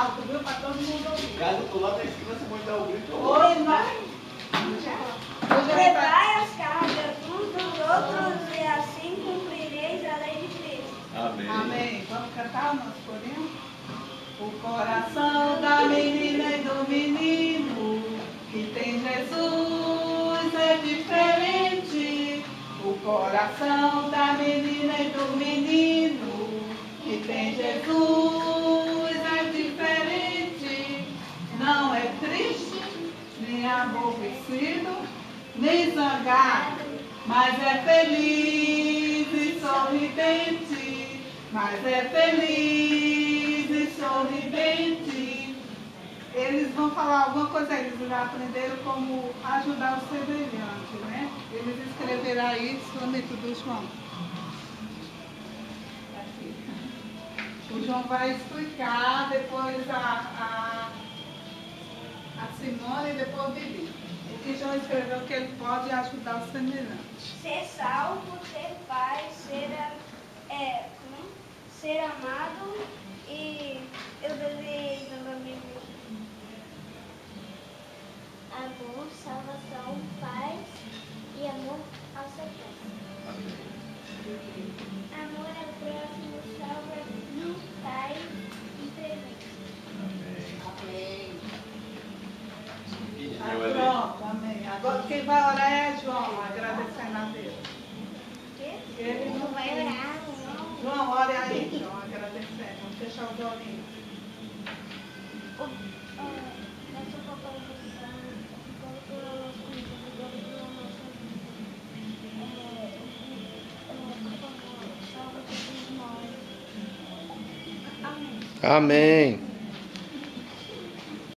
alto, viu? Para todo mundo ouvir. Caso eu tô lá na esquina, você pode dar o grito. Hoje vai. Levai as cargas uns dos outros e assim cumprireis a lei de Cristo. Amém. Amém. Vamos cantar o nosso corinho? O coração da menina e do menino que tem Jesus é diferente. O coração da menina e do menino que tem Jesus é diferente. Não é triste, nem aborrecido, nem zangado, mas é feliz e sorridente. Mas é feliz e sorridente. Eles vão falar alguma coisa, eles já aprenderam como ajudar o semelhante, né? Eles escreveram aí, somente do João. Aqui. O João vai explicar, depois a Simone e depois o Bibi. O que João escreveu que ele pode ajudar o semelhante. Ser salvo, ter paz, ser amado e eu deveria também amor, salvação, paz e amor ao seu próximo. Amor ao próximo, salva, paz e presente. Amém. E Ah, eu pronto, amém. Agora quem vai orar é João, agradecendo a Deus. Ele não Vai orar, não. João, ore aí, João, agradecendo. Vamos fechar os olhinhos. Nosso papai do céu, obrigado pela nossa comida, obrigado pela nossa vida. Salva todos nós. Amém. Amém.